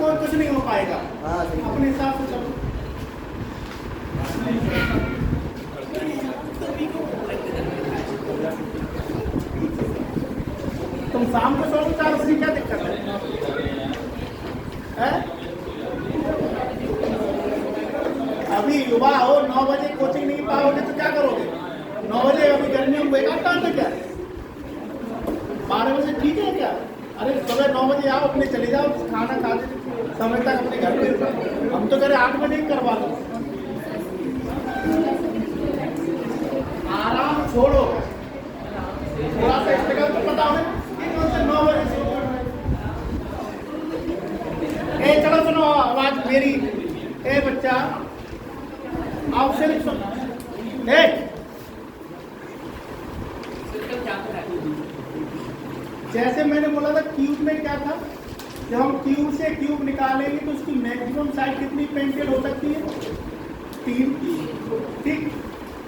कोई कुछ नहीं हो पाएगा। हाँ सही है। अपने हिसाब से चलो। तुम शाम को सो चार उसकी क्या दिक्कत है? अभी युवा हो, 9 बजे कोचिंग नहीं पाओगे तो क्या करोगे? 9 बजे अभी गर्मियों में बेकार टाइम है क्या? 12 बजे ठीक है क्या? अरे सुबह 9 बजे आओ, अपने चले जाओ, खाना खा के समय तक अपने घर पे। हम तो कह रहे 8 बजे ही करवा लो। आराम छोड़ो, थोड़ा सा स्ट्रगल तो पता है कि कौन से 9 बजे से। चलो सुनो आवाज मेरी। बच्चा आप से सुन। जैसे मैंने बोला था क्यूब में क्या था, जब हम क्यूब से क्यूब निकालेंगे तो उसकी मैक्सिमम साइड कितनी पेंटेड हो सकती है? 3। ठीक,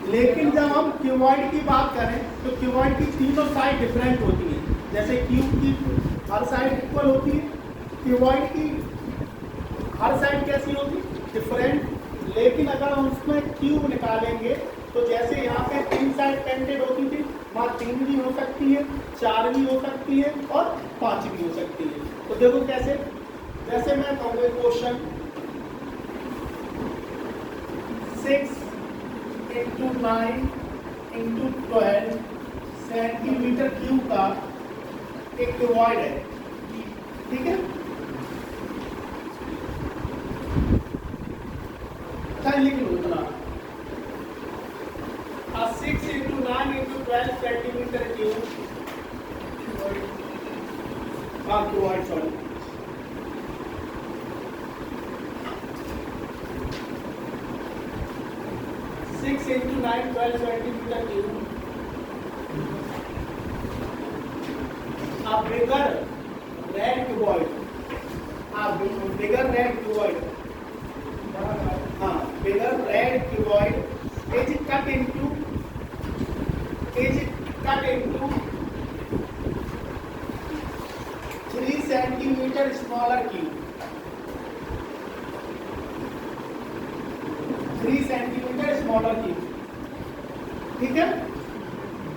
लेकिन जब हम क्यूबॉइड की बात करें तो क्यूबॉइड की तीनों साइड डिफरेंट होती है। जैसे क्यूब की हर साइड इक्वल होती है, क्यूबॉइड की हर साइड कैसी होगी? डिफरेंट। लेकिन अगर हम उसमें क्यूब निकालेंगे तो जैसे यहाँ पे 3 साइड पेंटेड होती थी, वहाँ 3 भी हो सकती है, 4 भी हो सकती है और 5 भी हो सकती है। तो देखो कैसे, जैसे मैं कहूँगा क्वेश्चन 6 × 9 × 12 सेंटीमीटर क्यूब का एक क्यूबॉइड है। ठीक है, लिख लो इतना। 6 × 9 × 12 centimetre cube cuboid, sorry. Six into 9 12 centimetre cube. A bigger red cuboid, bigger red cuboid, bigger red cuboid is cut into 3 centimeter smaller cube, 3 centimeter smaller cube। ठीक है,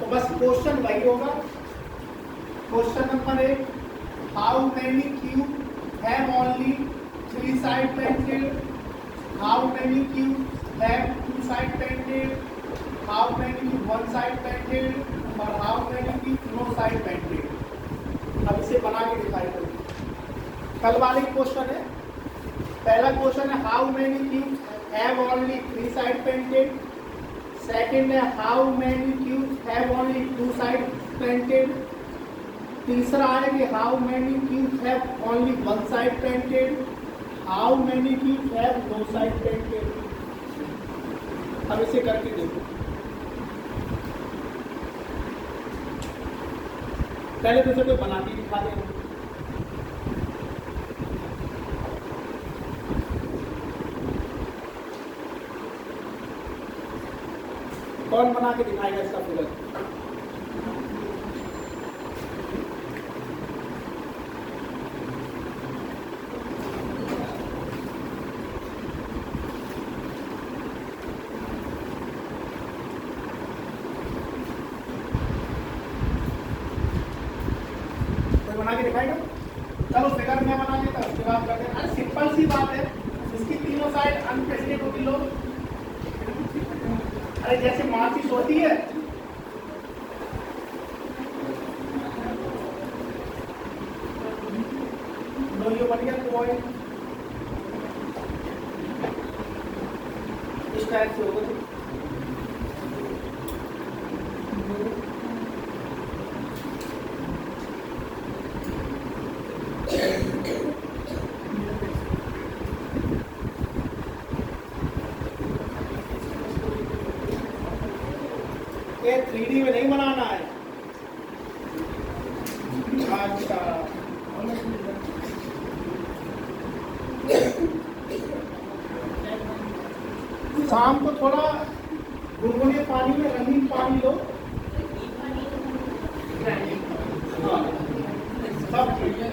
तो बस क्वेश्चन वही होगा। Question number 1, how many cube have only 3 side painted? How many cube have 2 side painted? How many cube 1 side painted? और how many cube no side painted? अब इसे बना के दिखाई दो। कल वाले क्वेश्चन है। पहला क्वेश्चन है how many cube have only 3 side painted. Second है how many cube have only 2 side painted. तीसरा है कि how many cube have only 1 side painted. How many cube have no side painted. अब इसे करके देखो। पहले तो इसे बना के दिखा दें। कौन बना के दिखाएगा इसका फिगर? बना के दिखाएगा? चलो फिगर मैं बना देता हूँ, उसके बाद करते हैं। अरे सिंपल सी बात है, इसकी तीनों साइड अनप्रेसिडेंट होती लो। अरे जैसे माचिस होती है, ये बन गया क्यूबॉइड। इस टाइप से होगा। ये 3D में नहीं बनाना है। अच्छा, शाम को थोड़ा गुनगुने पानी में रंगीन पानी लो। हाँ, सब ठीक है।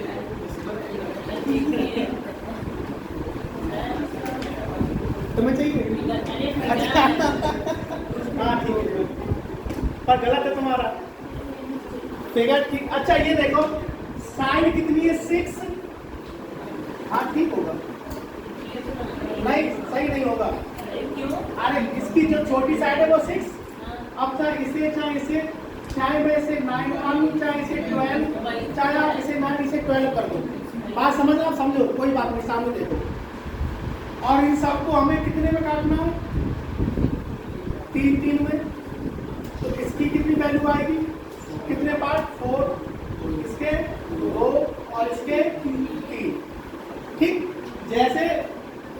सही है। अच्छा हाँ ठीक है, पर गलत है तुम्हारा फिगर ठीक। अच्छा ये देखो साइन कितनी है 6, हाँ ठीक होगा, नहीं सही नहीं होगा। अरे इसकी जो छोटी साइड है वो 6, अब चाहे इसे चाहे मैं इसे 9 मान लूं, चाहे इसे 12, चाहे आप इसे 9 इसे 12 कर दो। बात समझ आप समझो, कोई बात नहीं, सामने देखो। और इन सबको हमें कितने में काटना है, 3 में। तो इसकी कितनी वैल्यू आएगी, कितने पार्ट 4, इसके 2 और इसके 3। ठीक, जैसे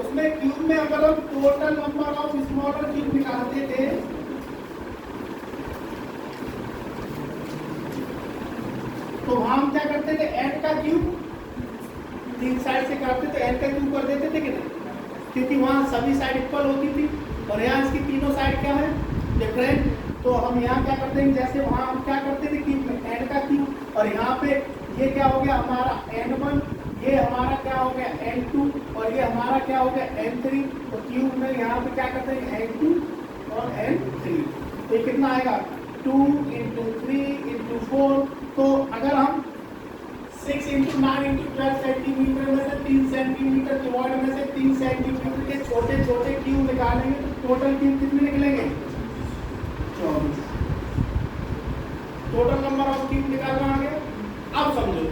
उसमें क्यूब में अगर हम total number of smaller cube निकालते थे तो वहां हम क्या करते थे, n का क्यूब 3 साइड से काटते तो n का क्यूब कर देते थे कि नहीं, क्योंकि वहां सभी साइड इक्वल होती थी। और यहाँ इसकी तीनों साइड क्या है, डिफरेंट। तो हम यहाँ क्या करते हैं, जैसे वहां हम क्या करते थे क्यूब में n का क्यूब, और यहाँ पे ये क्या हो गया हमारा n1, ये हमारा क्या हो गया n2, और ये हमारा क्या हो गया n3। तो क्यूब में यहाँ पे क्या करते हैं n2 और n3। तो ये कितना आएगा 2 × 3 × 4। तो अगर हम 6 × 9 × 12 सेंटीमीटर में से 3 सेंटीमीटर क्यूबॉइड में से 3 सेंटीमीटर के छोटे छोटे क्यूब निकालेंगे तो टोटल क्यूब कितने निकलेंगे, 24। टोटल नंबर ऑफ क्यूब निकालना आ गया। अब समझो,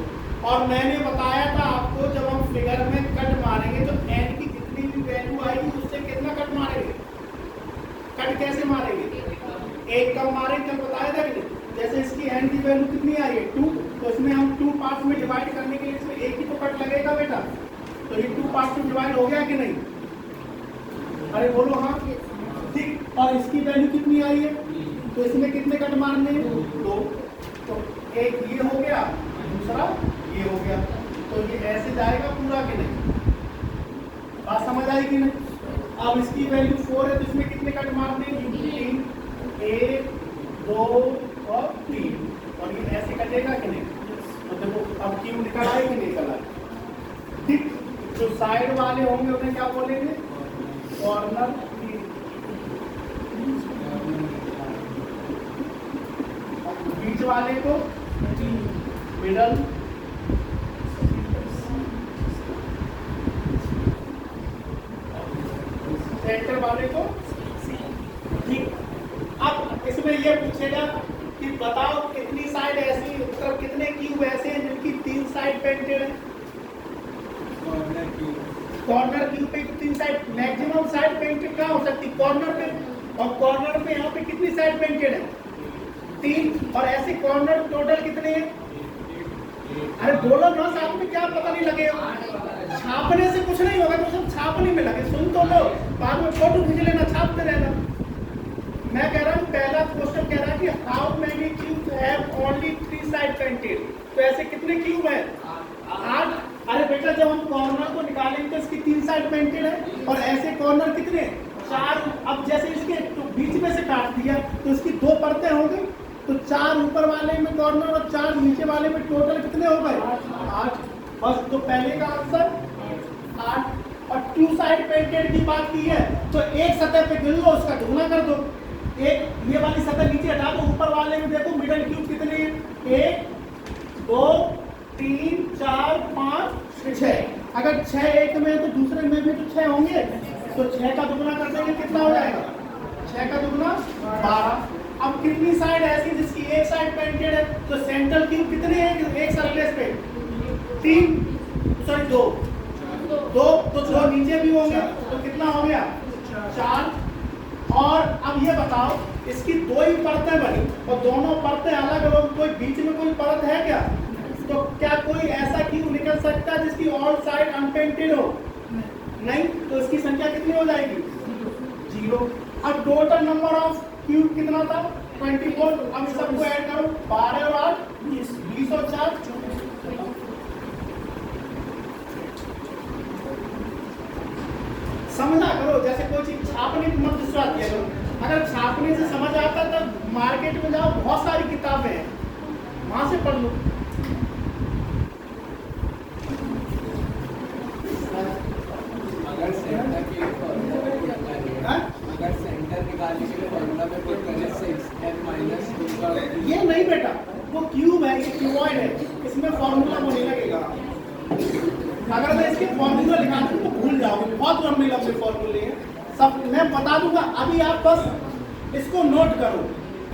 और मैंने बताया था आपको जब हम फिगर में कट मारेंगे तो n की जितनी भी वैल्यू आएगी उससे कितना कट मारेंगे, कट कैसे मारेंगे, एक कम मारेंगे, कल बताया था कि नहीं। जैसे इसकी n की वैल्यू कितनी आई है 2, तो इसमें हम 2 पार्ट्स में डिवाइड करने के लिए इसमें एक ही तो कट लगेगा बेटा। तो ये 2 पार्ट्स में डिवाइड हो गया कि नहीं, अरे बोलो हाँ ठीक। और इसकी वैल्यू कितनी आई है, तो इसमें कितने कट मारने हैं, 2। तो एक ये हो गया, दूसरा ये हो गया। तो ये ऐसे जाएगा पूरा कि नहीं, बात समझ आएगी नहीं। अब इसकी वैल्यू 4 है तो इसमें कितने कट मारने हैं, 3, 1, 2 और 3। और ये ऐसे कटेगा कि नहीं। तो देखो अब क्यूब निकल आए कि नहीं निकल आए। ठीक, जो साइड वाले होंगे उन्हें क्या बोलेंगे, कॉर्नर। बीच वाले को मिडल, सेंटर वाले को। ठीक, अब इसमें ये पूछेगा कि बताओ कितनी साइड ऐसी, मतलब कितने क्यूब ऐसे हैं जिनकी 3 साइड पेंटेड है। कॉर्नर क्यूब पे 3 साइड, मैक्सिमम साइड पेंटेड कहाँ हो सकती, कॉर्नर पे। और कॉर्नर पे यहाँ पे कितनी साइड पेंटेड है, 3। और ऐसे कॉर्नर टोटल कितने हैं, अरे बोलो ना साथ में, क्या पता नहीं लगे, छापने से कुछ नहीं होगा, तो सब छापने में लगे। सुन तो लो, बाद में फोटो खींच लेना, छापते रहना। मैं कह रहा हूँ पहला क्वेश्चन कह रहा है कि how many cubes have only 3 side painted. तो ऐसे कितने क्यूब है, 8। अरे बेटा जब हम कॉर्नर को निकालेंगे तो इसकी 3 साइड पेंटेड है, और ऐसे कॉर्नर कितने, 4। अब जैसे इसके तो बीच में से काट दिया तो इसकी 2 परतें हो गई, तो 4 ऊपर वाले में कॉर्नर और 4 नीचे वाले में, टोटल कितने हो गए, 8। बस, तो पहले का आंसर 8। और 2 साइड पेंटेड की बात की है तो एक सतह पे गिन लो, उसका दुगना कर दो। एक ये वाली सतह नीचे हटा दो, ऊपर वाले में देखो मिडल क्यूब कितने हैं, 1, 2, 3, 4, 5, 6। अगर 6 एक में है तो दूसरे में भी तो 6 होंगे, तो 6 का दुगना कर देंगे, कितना हो जाएगा, 6 का दुगना 12। अब कितनी साइड ऐसी जिसकी एक साइड पेंटेड है, तो सेंट्रल क्यूब कितने हैं एक सरफेस पे, 3, सॉरी 2, तो 2 नीचे भी होंगे, तो कितना हो गया, 4। और अब ये बताओ इसकी 2 ही परतें बनी और दोनों परतें अलग अलग, कोई बीच में कोई परत है क्या, तो क्या कोई ऐसा क्यूब निकल सकता है जिसकी ऑल साइड अनपेंटेड हो, नहीं। तो इसकी संख्या कितनी हो जाएगी, 0। अब टोटल नंबर ऑफ क्यूब कितना था, 24। अब सबको ऐड करो, 12 और 8, 20 और 4, 24। समझा करो, जैसे कोई चीज छापने की मत विश्वास किया करो। अगर छापने से समझ आता तो मार्केट में जाओ, बहुत सारी किताबें हैं, वहां से पढ़ लो। फॉर्मूला में पुट करें 6n माइनस 2 का ये नहीं बेटा, वो क्यूब है, ये क्यूबॉइड है, इसमें फॉर्मूला वो नहीं लगेगा। अगर मैं इसके फॉर्मूला लिखा दूं तो भूल जाओगे, बहुत लंबे लंबे फॉर्मूले हैं, सब मैं बता दूंगा। अभी आप बस इसको नोट करो,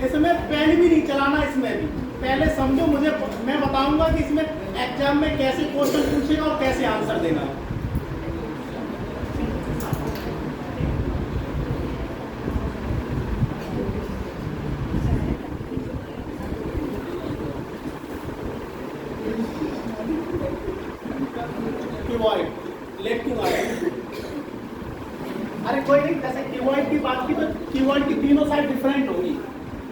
इसमें पेन भी नहीं चलाना, इसमें भी पहले समझो मुझे, मैं बताऊंगा कि इसमें एग्जाम में कैसे क्वेश्चन पूछेगा और कैसे आंसर देना है। क्यूबॉइड, लेट क्यों आया? अरे कोई नहीं, जैसे क्यूबॉइड की बात की तो क्यूबॉइड की तीनों साइड डिफरेंट होगी।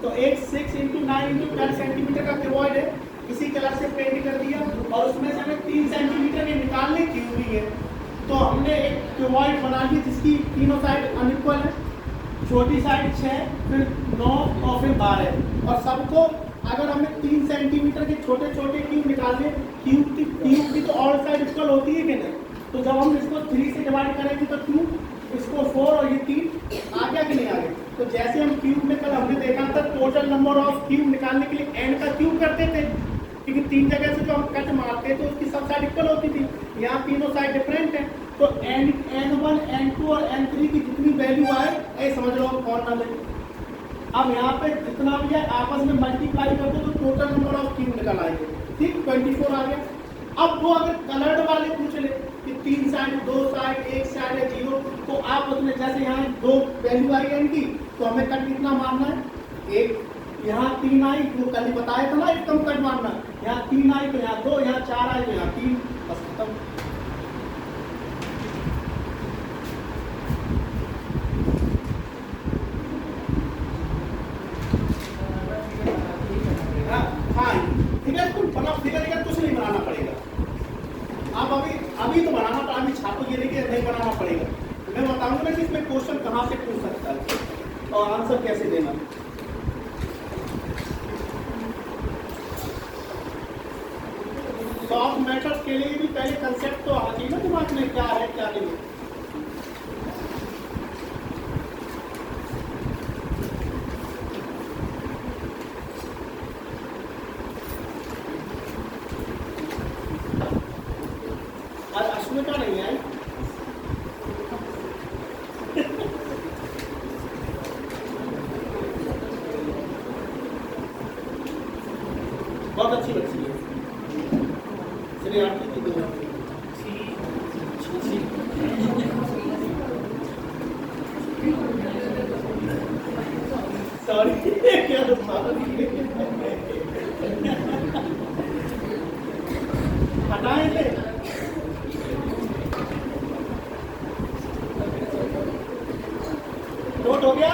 तो एक 6 × 9 × 10 सेंटीमीटर का क्यूबॉइड है, इसी कलर से पेंट कर दिया, और उसमें से हमें 3 सेंटीमीटर के निकालने क्यूब भी है। तो हमने एक क्यूबॉइड बना ली जिसकी तीनों साइड अनइक्वल है, छोटी साइड 6, फिर 9 और फिर 12, और सबको अगर हमें 3 सेंटीमीटर के छोटे छोटे क्यूब निकालने, क्यूब की तो ऑल साइड इक्वल होती है कि नहीं? तो जब हम इसको 3 से डिवाइड करेंगे तो 2, इसको 4 और ये 3 आ गया कि नहीं आ गया? तो जैसे हम क्यूब में कल हमने देखा था टोटल नंबर ऑफ क्यूब निकालने के लिए n का क्यूब करते थे, क्योंकि 3 जगह से जो हम कट मारते हैं तो उसकी सब साइड इक्वल होती थी। यहाँ तीनों साइड डिफरेंट है, तो n1 n2 और n3 की जितनी वैल्यू आए, ऐसे समझ लो कौन ना ले। अब यहाँ पे जितना भी है आपस में मल्टीप्लाई कर दो तो टोटल नंबर ऑफ क्यूब निकल आएंगे, ठीक, 24 आ गया। अब वो अगर कलर्ड वाले पूछ ले कि 3 साइड, 2 साइड, 1 साइड है 0, तो आप उसमें जैसे यहाँ 2 वैल्यू आई n की, तो हमें कट कितना मारना है? 1, यहाँ 3 आई, वो कल ही बताया था ना, एकदम कट मारना, यहाँ 3 आई तो यहाँ 2, यहाँ 4 आई तो यहाँ 3, बस खत्म। हाँ, फिगर कुछ बना, फिगर कुछ नहीं बनाना पड़ेगा। आप अभी तो बनाना, तो अभी छापो, ये देखिए नहीं बनाना पड़ेगा। मैं बताऊंगा ना कि इसमें क्वेश्चन कहाँ से पूछ सकता है और आंसर कैसे देना। सॉफ्ट मैटर्स के लिए भी पहले कंसेप्ट तो आना चाहिए ना दिमाग में, क्या है क्या नहीं। आज अश्मिता नहीं आई, बहुत अच्छी बच्ची है, श्री आरती की दो सॉरी क्या हटाए थे। नोट हो गया?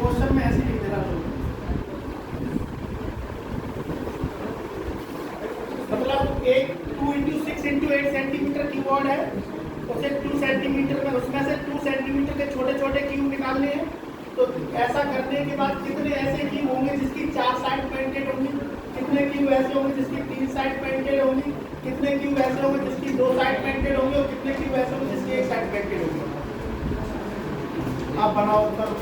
क्वेश्चन में ऐसे लिख देना, मतलब एक 2 × 6 × 8 सेंटीमीटर कीबोर्ड है, उसे 2 सेंटीमीटर में, उसमें से 2 सेंटीमीटर के छोटे छोटे क्यूब निकालने हैं। तो ऐसा करने के बाद कितने ऐसे क्यूब होंगे जिसकी 4 साइड पेंटेड होंगी, कितने क्यूब ऐसे होंगे जिसकी 3 साइड पेंटेड होंगी, कितने क्यूब ऐसे होंगे जिसकी 2 साइड पेंटेड होंगे और कितने क्यूब ऐसे होंगे जिसकी 1 साइड पेंटेड होगी। आप बनाओ करो।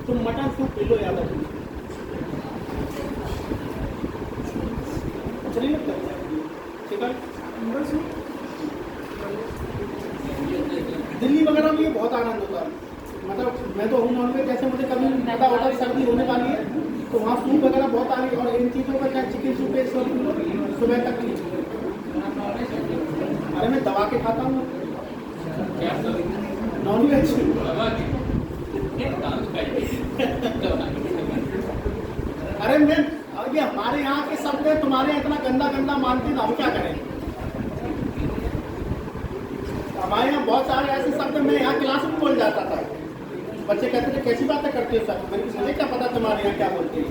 तुम मटन सूप पी लो याद है। अच्छा नहीं लगता चिकन दिल्ली वगैरह में ये बहुत आनंद होता है। मतलब मैं तो हूँ नॉन वेज, जैसे मुझे कभी पता होता है सर्दी होने वाली है तो वहाँ सूप वगैरह बहुत आ रही है। और इन चीज़ों का क्या चिकन सूप है सुबह तक नहीं। अरे मैं दबा के खाता हूँ नॉन वेज। अरे मैं ये हमारे यहाँ के शब्द है, तुम्हारे इतना गंदा गंदा मानते हैं, हम क्या करें। हमारे यहाँ बहुत सारे ऐसे शब्द मैं यहाँ क्लास में बोल जाता था, बच्चे कहते थे कैसी बातें करते हो सर। मुझे क्या पता तुम्हारे यहाँ क्या बोलते हैं।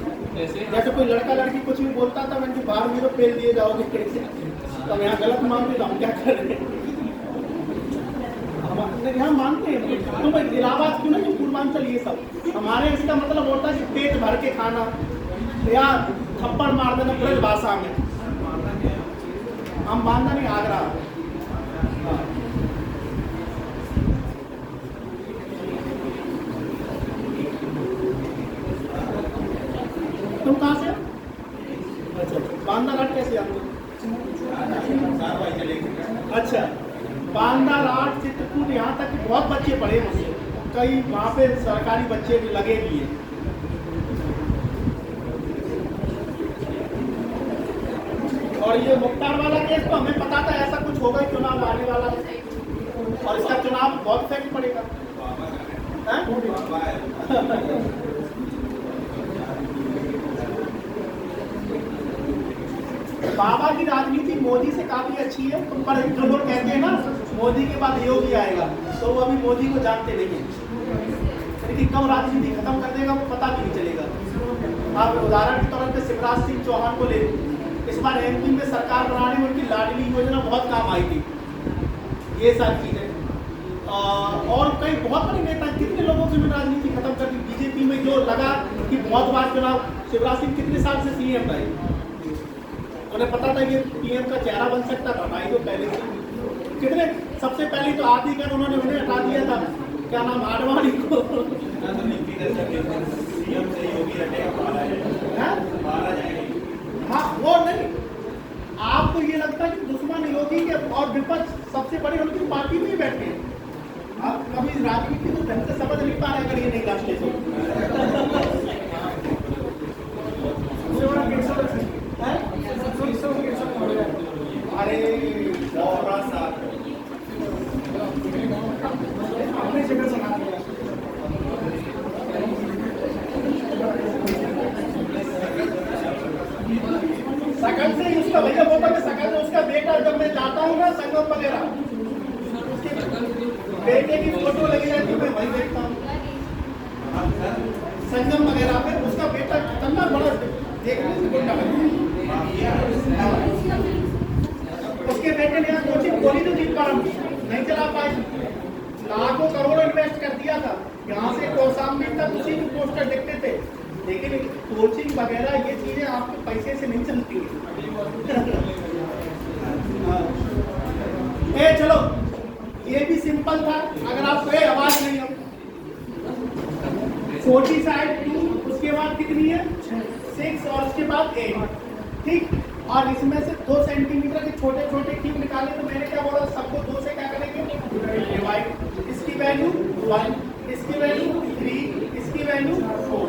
जैसे कोई लड़का लड़की कुछ भी बोलता था मैंने बाहर में तो पेल दिए जाओगे कैसे, तो यहाँ गलत मानते तो हम क्या करें। यहाँ मानते हैं तुम इलाहाबाद क्यों ना, तुम पूर्वांचल ये सब हमारे इसका मतलब होता है कि पेट भर के खाना या थप्पड़ मार देना ब्रज भाषा में। हम मानना नहीं आगरा। तुम कहाँ से? अच्छा बांदा घाट कैसे आते? अच्छा बांदा घाट चित्रकूट यहाँ तक कि बहुत बच्चे पढ़े मुझसे, कई वहाँ पे सरकारी बच्चे भी लगे भी हैं। और ये मुख्तार वाला केस तो हमें पता था ऐसा कुछ होगा, चुनाव आने वाला है और इसका चुनाव बहुत इफेक्ट पड़ेगा। बाबा की राजनीति मोदी से काफी अच्छी है, पर जो लोग कहते हैं ना मोदी के बाद योगी आएगा, तो वो अभी मोदी को जानते नहीं है, लेकिन कब राजनीति खत्म कर देगा वो पता भी नहीं चलेगा। आप उदाहरण के तौर पर शिवराज सिंह चौहान को ले, इस बार एमपी में सरकार बनाने में उनकी लाडली योजना बहुत काम आई थी। ये सारी चीजें और कई बहुत बड़े नेता कितने लोगों की राजनीति खत्म कर दी। बीजेपी में जो लगा कि बहुत बार चुनाव, शिवराज सिंह कितने साल से सीएम रहे, उन्हें पता था ये पीएम का चेहरा बन सकता था भाई। तो पहले से कितने सबसे पहले तो आदि कर उन्होंने उन्हें हटा दिया था, क्या नाम आडवाणी को। हाँ वो नहीं, आपको ये लगता है कि दुश्मन योगी के और विपक्ष सबसे बड़े उनकी पार्टी में ही बैठे हैं। आप कभी राजनीति को ढंग से समझ नहीं पा रहे अगर ये नहीं करते तो। अरे अपने जगह सुना दिया। सकल से उसका भैया बोलता है सकल से उसका बेटा, जब मैं जाता हूँ ना संगम वगैरह, उसके बेटे की फोटो लगी रहती है, मैं वही देखता हूँ संगम वगैरह पे। उसका बेटा कितना बड़ा देखने से गुंडा लगता है। उसके बेटे ने यहाँ कोचिंग खोली तो जीत पारा नहीं चला पाई, लाखों करोड़ों इन्वेस्ट कर दिया था। यहाँ से कौशाम्बी तक उसी के पोस्टर दिखते थे, लेकिन कोचिंग वगैरह ये चीजें आपके पैसे से नहीं चलती है। ए चलो ये भी सिंपल था, अगर आपको आवाज नहीं हो। छोटी साइड 2, उसके बाद कितनी है 6 और उसके बाद 8, ठीक। और इसमें से 2 सेंटीमीटर के छोटे छोटे क्यूब निकाले, तो मैंने क्या बोला सबको 2 से क्या करेंगे डिवाइड। इसकी वैल्यू 1, इसकी वैल्यू 3, इसकी वैल्यू 4।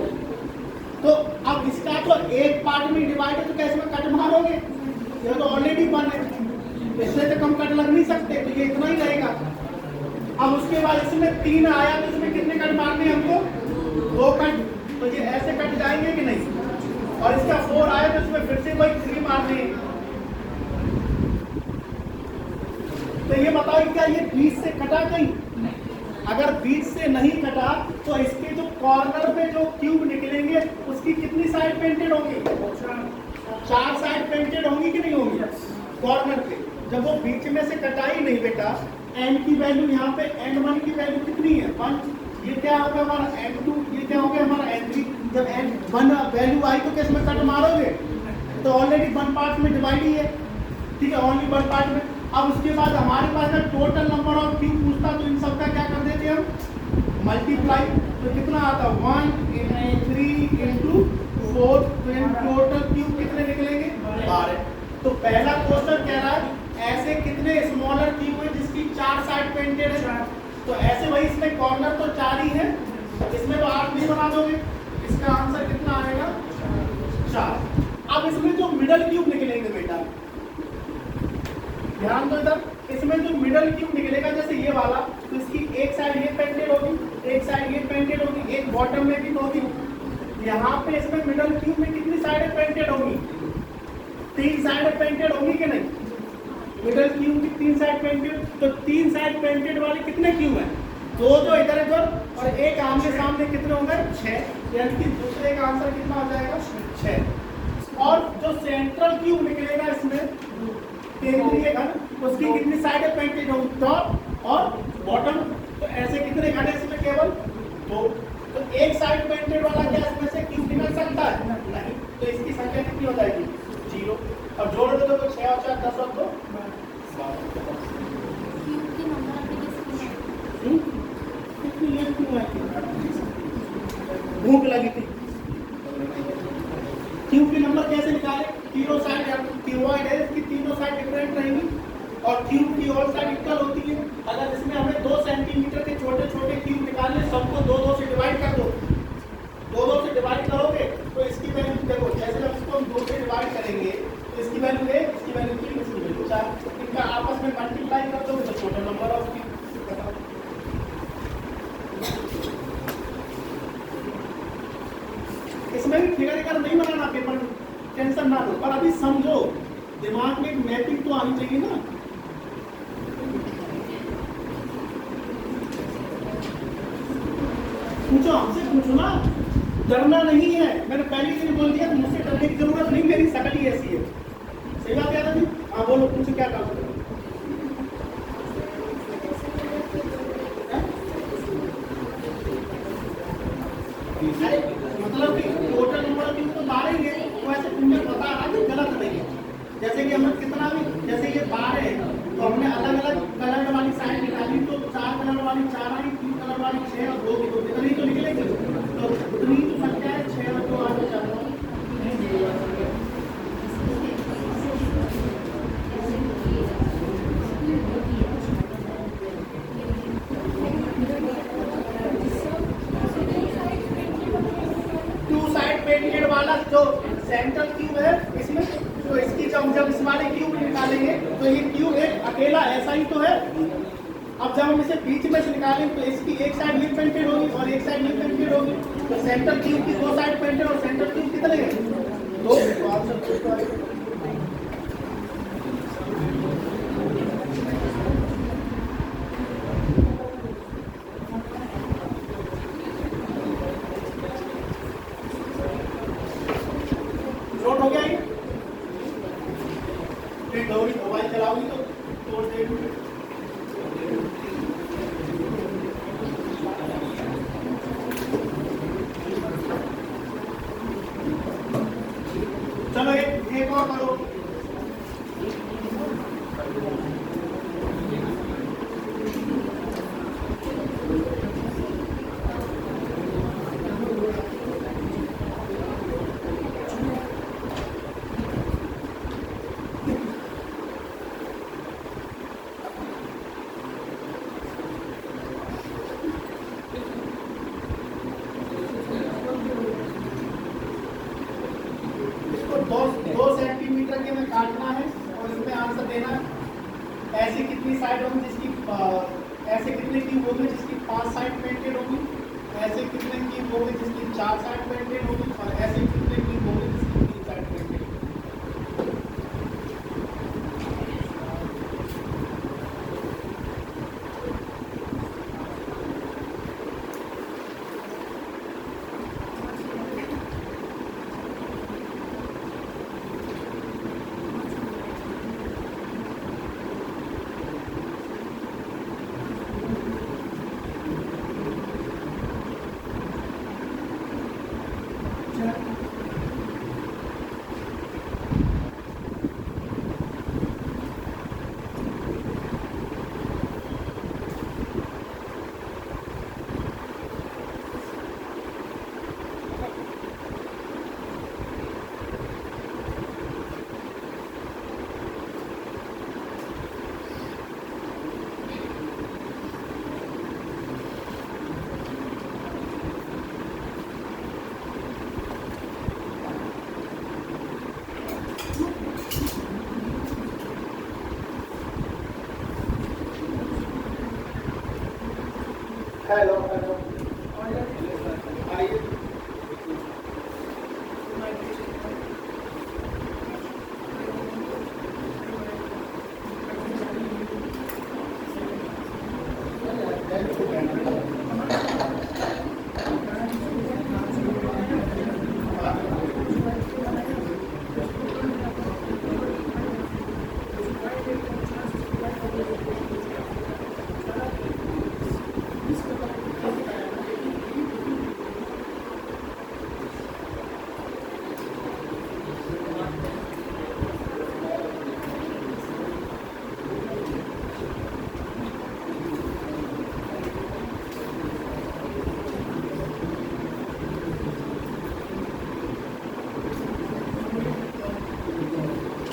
तो अब इसका तो एक पार्ट में डिवाइड है, तो कैसे में कट मारोगे, ये तो ऑलरेडी 1 है, इससे तो कम कट लग नहीं सकते, तो ये इतना ही रहेगा। अब उसके बाद इसमें 3 आया तो इसमें कितने कट मारने हैं हमको? 2 कट, तो ये ऐसे कट जाएंगे कि नहीं? और इसका 4 आया तो इसमें फिर से वही 3 मारने हैं। तो ये बताओ क्या ये बीच से कटा कहीं? अगर बीच से नहीं कटा तो इसके जो कॉर्नर पे जो क्यूब निकलेंगे उसकी कितनी साइड पेंटेड होंगी? 4 साइड पेंटेड होंगी कि नहीं होंगी? कॉर्नर पे जब वो बीच में से कटा ही नहीं बेटा, n की वैल्यू यहाँ पे n1 की वैल्यू कितनी है? 1। ये क्या होगा हमारा n2, ये क्या हो गया हमारा n3। जब n1 वैल्यू आई तो किस में कट मारोगे? तो ऑलरेडी 1 पार्ट में डिवाइड ही है, ठीक है, ओनली 1 पार्ट में। अब उसके बाद हमारे पास अगर टोटल नंबर ऑफ क्यूब पूछता तो इन सबका क्या कर देते हम? मल्टीप्लाई। तो कितना आता? 1 × 3 × 4। तो इन टोटल क्यूब कितने निकलेंगे? 12। तो पहला क्वेश्चन कह रहा है ऐसे कितने स्मॉलर क्यूब है जिसकी 4 साइड पेंटेड है? तो ऐसे वही इसमें कॉर्नर तो 4 ही है, इसमें तो 8 नहीं बना दोगे, इसका आंसर कितना आएगा? 4। अब इसमें जो मिडल क्यूब निकलेंगे बेटा, ध्यान दो इधर, इसमें जो मिडल क्यूब निकलेगा जैसे ये वाला, तो इसकी एक साइड ये पेंटेड होगी, एक साइड ये पेंटेड होगी, एक बॉटम में भी होगी। यहाँ पे इसमें मिडल क्यूब में कितनी साइडें पेंटेड होगी? 3 साइडें पेंटेड होगी कि नहीं? मिडल क्यूब की 3 साइड पेंटेड, तो 3 साइड पेंटेड वाले कितने क्यूब हैं? 2 जो इधर इधर और एक आमने सामने कितने होंगे? 6। यानी कि दूसरे का आंसर कितना आ जाएगा? 6। और जो सेंट्रल क्यूब निकलेगा इसमें केंद्रीय घन, उसकी कितनी साइडें पेंटेड होंगी? टॉप और बॉटम। तो ऐसे कितने घन इसमें? केवल 2। तो एक साइड पेंटेड वाला क्या इसमें से क्यूब निकल सकता है? नहीं। तो इसकी संख्या कितनी हो जाएगी? 0। अब जोड़ दो तो 6 और 4 10 और 2 कितनी लेट क्यों आई? भूख लगी थी। क्यूब के नंबर कैसे निकाले? तीनों साइड क्यूबॉइड है, इसकी तीनों साइड डिफरेंट रहेंगी और क्यूब की और साइड इक्वल होती है। अगर इसमें हमें 2 सेंटीमीटर के छोटे छोटे क्यूब निकालने, सबको 2-2 से डिवाइड कर दो। 2-2 से डिवाइड करोगे तो इसकी वैल्यू देखो, जैसे हम इसको 2 से डिवाइड करेंगे तो इसकी वैल्यू 1, इसकी वैल्यू 3, इसकी वैल्यू 4। इनका आपस में मल्टीप्लाई कर दोगे तो टोटल नंबर ऑफ क्यूब बताओ। इसमें भी फिगर नहीं बनाना, पेपर टेंशन ना लो, पर अभी समझो, दिमाग में एक मैपिंग तो आनी चाहिए ना। पूछो, हमसे पूछो ना, डरना नहीं है। मैंने पहले दिन बोल दिया, मुझसे डरने की जरूरत नहीं, मेरी शकल ही ऐसी है। सही बात है ना? हाँ बोलो, पूछो क्या काम करो। अरे मतलब कि टोटल नंबर की तो 12 ही है, तो ऐसे तुमने बता रहा कि गलत नहीं है। जैसे कि हमने कितना भी, जैसे ये 12 है तो हमने अलग अलग कलर वाली साइड निकाली, तो 4 कलर वाली 4 आई, 3 कलर वाली 6 और 2 की 2, इतनी तो निकलेगी। तो इतनी तो संख्या है 6 और 2 आगे चल रहा है। वाला जो सेंट्रल क्यूब है इसमें, तो इसकी जब इस वाले क्यूब निकालेंगे तो ये क्यूब एक अकेला ऐसा ही तो है। अब जब हम इसे बीच में से निकालेंगे तो इसकी एक साइड ये पेंटेड होगी और एक साइड ये पेंटेड होगी। तो सेंट्रल क्यूब की 2 साइड पेंटेड और सेंट्रल क्यूब कितने हैं? 2। नोट हो गया ये? फिर गौरी मोबाइल चलाओगी तो तोड़ देगी। चलो एक और करो। दो सेंटीमीटर के में काटना है और इसमें आंसर देना है। कितनी साइड होगी जिसकी ऐसे कितने क्यूब होंगे जिसकी 5 साइड पेंटेड होगी, ऐसे कितने क्यूब होंगे जिसकी 4 साइड पेंटेड होगी, और ऐसे कितने क्यूब होंगे जिसकी 3 साइड पेंटेड होगी। हेलो हेलो आइए।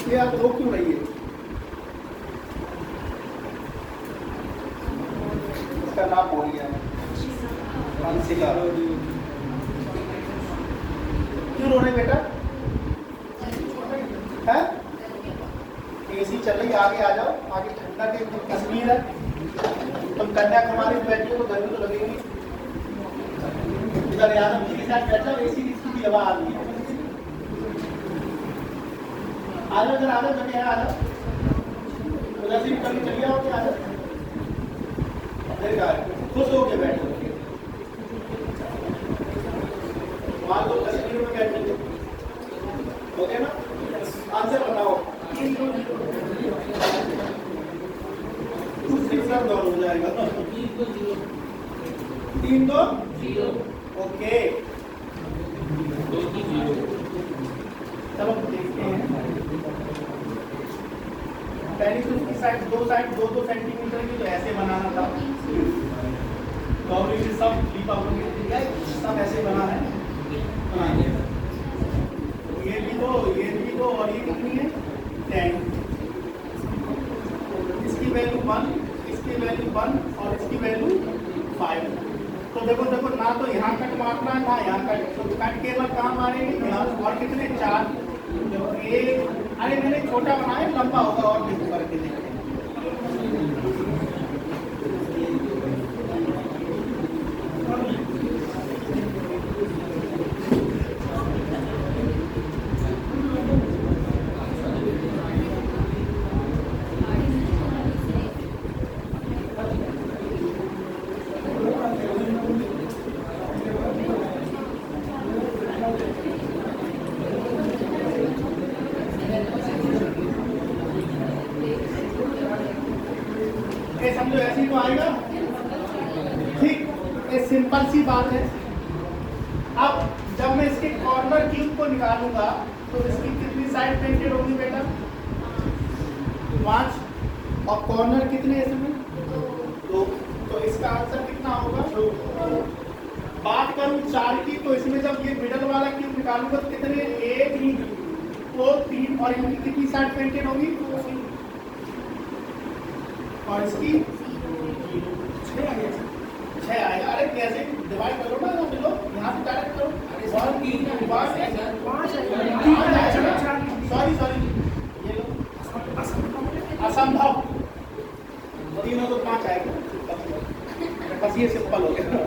ये आप दो क्यों रही है? इसका नाम बोलिए। अंशिका। क्यों रो रहे बेटा? है? एसी चल रही, आगे आ जाओ, आगे ठंडा के कश्मीर है, तुम कन्याकुमारी में बैठी हो तो गर्मी तो लगेगी। इधर यादव जी के साथ बैठा, एसी की हवा आ रही है। आ जाओ इधर, आ जाओ जगह है, आ जाओ उधर से निकल के चलिए आओ, क्या आ जाओ खुश होके बैठो। वहां तो कश्मीर में बैठे ओके ना? आंसर बताओ। सिक्सर दौड़ हो जाएगा। 3 2 0 ओके। चलो देखते हैं। पहली तो इसकी साइड दो सेंटीमीटर की, तो ऐसे बनाना था। गौरी सब सब ऐसे बना है। ये भी दो और ये कितनी है 10। इसकी वैल्यू 1, इसकी वैल्यू 1 और इसकी वैल्यू 5। तो देखो ना तो यहाँ कट मारना है ना यहाँ कट, तो कट केवल कहाँ मारेंगे यहाँ, और कितने 4। अरे मैंने छोटा बनाया, लंबा होगा और देखो करके देखते हैं। समझो ऐसे ही तो आएगा। ठीक, ये सिंपल सी बात है। अब जब मैं इसके कॉर्नर क्यूब को निकालूंगा तो इसकी कितनी साइड पेंटेड होगी बेटा? 5। और कॉर्नर कितने इसमें? 2। तो इसका आंसर कितना होगा? 2। बात करूं 4 की, तो इसमें जब ये मिडल वाला क्यूब निकालूंगा तो कितने? 1 2 3, और इनकी कितनी साइड पेंटेड होगी? और इसकी 6 आएगा। अरे कैसे डिवाइड करो ना, मिलो यहाँ से डायरेक्ट करो। सॉरी ये लो, असंभव 3 हो तो 5 आएगा, बस ये सिंपल हो गया।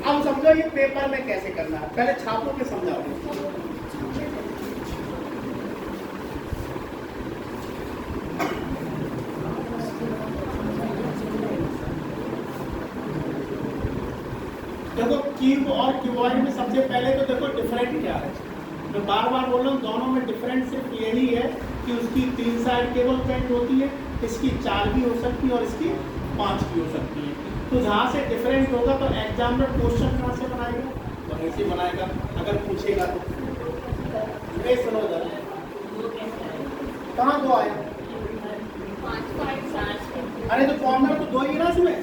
अब समझो ये पेपर में कैसे करना है, पहले छापों के समझाओ। देखो क्यूब और क्यूबॉइड में सबसे पहले तो देखो डिफरेंट क्या है। मैं बार बार बोल रहा हूँ, दोनों में डिफरेंट सिर्फ यही है कि उसकी 3 साइड केबल पेंट होती है, इसकी 4 भी हो सकती है और इसकी 5 भी हो सकती है। तो जहाँ से डिफरेंट होगा तो एग्जामिनर क्वेश्चन कहाँ से बनाएगा, तो ऐसे बनाएगा अगर पूछेगा तो। नहीं सुनो जरा, कहाँ 2 आए? अरे तो कॉर्नर तो 2 ही ना इसमें,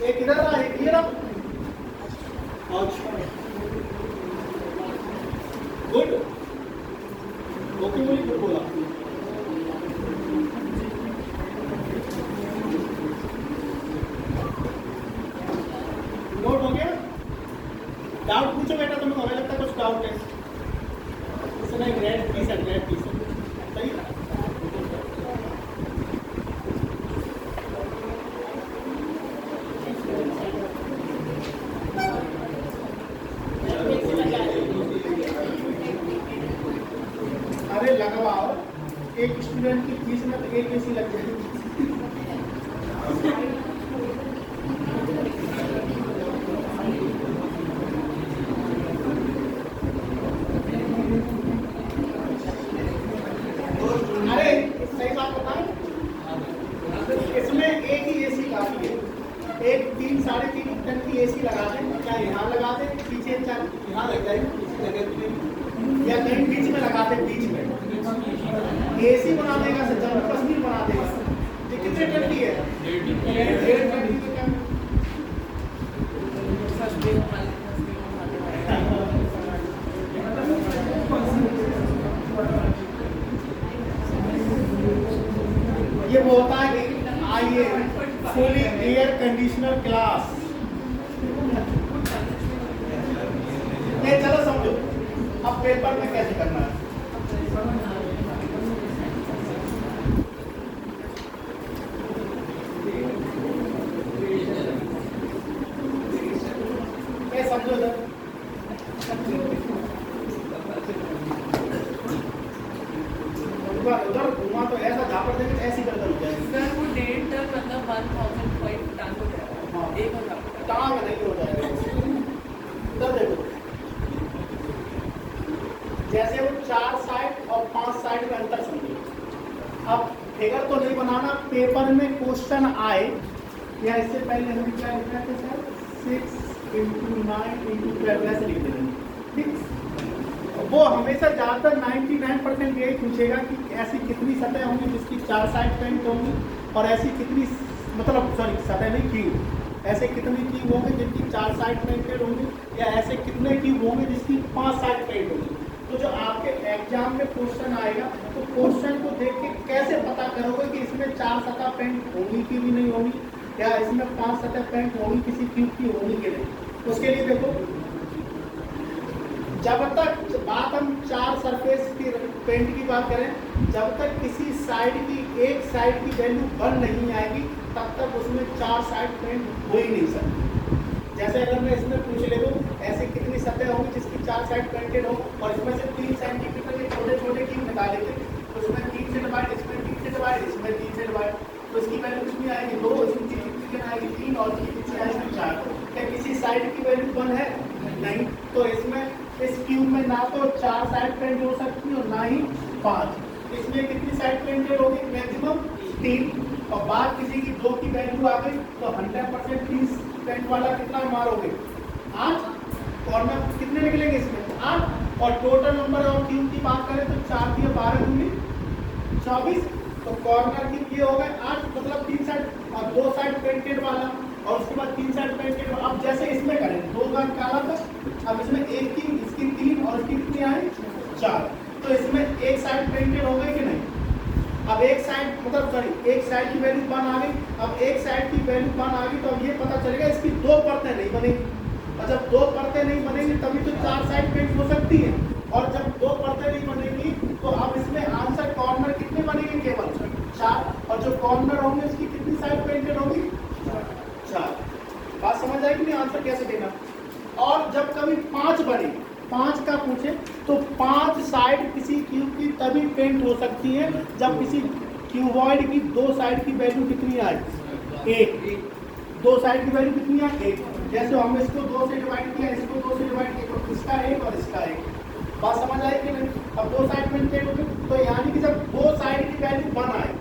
एक इधर रहा एक ये रहा। गुड, ओके बोली, गुड बोला। नोट हो गया? डाउट पूछो बेटा, तुम्हें हमें लगता है कुछ डाउट है? इसमें ग्रेड पीस है, ग्रेड पीस है, सही है? अरे लगवाओ, एक स्टूडेंट की फीस में तो एक एसी लग जाएगी। अरे सही बात बताएं, इसमें एक ही एसी काफी है। एक 3 साढ़े 3 टन की एसी लगा दें, क्या यहाँ लगा दें, पीछे यहाँ लग जाएगी, किसी जगह पे या कहीं बीच में लगा दें, बीच में एसी बना देगा, जम्मू कश्मीर बना देगा। ये कितने टन की है? 1.5 टन की। ये वो होता है कि आइए फुली एयर कंडीशनर क्लास। नहीं चलो समझो अब पेपर में कैसे करना है। समझो उधर घुमा तो ऐसा झापड़ देंगे, ऐसी गर्दन हो जाएगी। सर वो 1.5 टन मतलब 1005 टन हो जाएगा। हाँ। 1000 टांग नहीं हो जाएगा। इधर देखो, जैसे वो 4 साइड और 5 साइड में अंतर समझो। अब फिगर तो नहीं बनाना, पेपर में क्वेश्चन आए या इससे पहले हम क्या लिख रहे थे सर, 6 × 9 × 12 ऐसे लिख देंगे, ठीक। वो हमेशा ज़्यादातर 99% यही पूछेगा कि ऐसी कितनी सतह होंगी जिसकी 4 साइड पेंट होंगी, और ऐसी कितनी, मतलब सॉरी सतह नहीं, क्यूब, ऐसे कितने क्यूब होंगे जिनकी 4 साइड पेंटेड होंगी, या ऐसे कितने क्यूब होंगे जिसकी 5 साइड पेंट होंगी। तो जो आपके एग्जाम में क्वेश्चन आएगा तो क्वेश्चन को देख के कैसे पता करोगे कि इसमें 4 सतह पेंट होंगी कि भी नहीं होंगी, या इसमें 5 सतह पेंट होंगी किसी क्यूब की होंगी कि नहीं। उसके लिए देखो, जब तक बात हम 4 सरफेस की पेंट की बात करें, जब तक किसी साइड की एक साइड की वैल्यू 1 नहीं आएगी तब तक उसमें 4 साइड पेंट हो ही नहीं सकती। जैसे अगर मैं इसमें पूछ ले दूँ ऐसे कितनी सतह होगी जिसकी 4 साइड पेंटेड हो, और इसमें से 3 सेंटीमीटर के छोटे छोटे क्यूब निकाले थे, तो उसमें 3 से डिवाइड, इसमें 3 से डिवाइड, इसमें 3 से डिवाइड, तो इसकी वैल्यू कितनी आएगी 2, इसकी कितनी आएगी 3, और इसकी कितनी आएगी 4। क्या किसी साइड की वैल्यू 1 है? नहीं। तो इसमें इस क्यूब में ना तो 4 साइड पेंट हो सकती और ना ही 5। इसमें कितनी साइड पेंटेड होगी? मैक्सिमम 3, और बाद किसी की 2 की वैल्यू आ गई तो 100% 3 पेंट वाला कितना मारोगे? 8। कॉर्नर कितने निकलेंगे इसमें? 8। और टोटल नंबर ऑफ क्यूब की बात करें तो 4 दिए 12 दूनी 24, तो कॉर्नर की ये हो गए 8, मतलब 3 साइड और 2 साइड पेंटेड वाला, और उसके बाद 3 साइड पेंटेड। अब जैसे इसमें करें 2 का काला था, अब इसमें एक की, इसकी 3 और इसकी कितनी आई 4, तो इसमें एक साइड पेंटेड हो गई कि नहीं? अब एक साइड मतलब सॉरी एक साइड की वैल्यू 1 आ गई। अब एक साइड की वैल्यू 1 आ गई तो अब ये पता चलेगा इसकी 2 परतें नहीं बनेगी, और जब 2 परतें नहीं बनेंगी तभी तो 4 साइड पेंट हो सकती है, और जब 2 परतें नहीं बनेगी तो अब इसमें आंसर कॉर्नर कितने बनेंगे? केवल 4, और जो कॉर्नर होंगे उसकी कितनी साइड पेंटेड होगी? 4। बात समझ आएगी नहीं? आंसर कैसे देना। और जब कभी 5 बने, 5 का पूछे तो 5 साइड किसी क्यूब की तभी पेंट हो सकती है जब किसी क्यूबॉइड की 2 साइड की वैल्यू कितनी आए? 1। 2 साइड की वैल्यू कितनी है? 1। जैसे हम इसको 2 से डिवाइड किया, इसको 2 से डिवाइड किया, तो इसका 1 और इसका 1। बात समझ आई कि नहीं? अब 2 साइड पेंटेड होगी, तो यानी कि जब 2 साइड की वैल्यू 1 आए,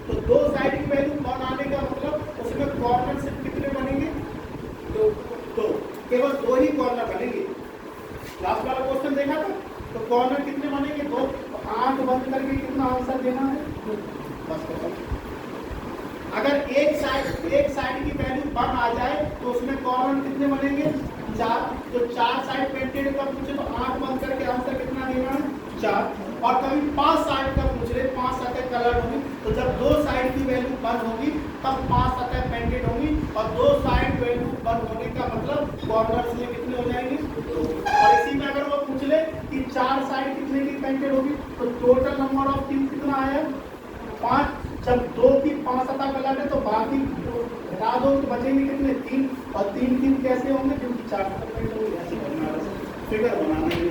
तो 2 साइड की वैल्यू 1 आने का मतलब उसमें कॉर्नर सिर्फ कितने बनेंगे? 2। केवल 2 ही कॉर्नर बनेंगे। लास्ट वाला क्वेश्चन देखा था, तो कॉर्नर कितने बनेंगे? 2। आंख बंद करके कितना आंसर देना है? बस खत्म। अगर एक साइड की वैल्यू 1 आ जाए तो उसमें कॉर्नर कितने बनेंगे? 4। तो 4 साइड पेंटेड का पूछे तो आंख बंद करके आंसर कितना देना है? 4। और कभी 5 साइड का पूछ रहे, 5 सतह कलर होंगी, तो जब 2 साइड की वैल्यू 1 होगी तब 5 सतह पेंटेड होंगी, और 2 साइड वैल्यू 1 होने का मतलब कॉर्नर्स में कितने हो जाएंगे? 2। और इसी में अगर वो पूछ ले कि 4 साइड कितने की पेंटेड होगी, तो टोटल नंबर ऑफ क्यूब कितना आया? 5। जब 2 की 5 सतह कलर है तो बाकी हटा दो तो बचेंगे कितने? 3। और 3 क्यूब कैसे होंगे? क्योंकि 4 सतह पेंट होंगे। ऐसे करना है, फिगर बनाना है।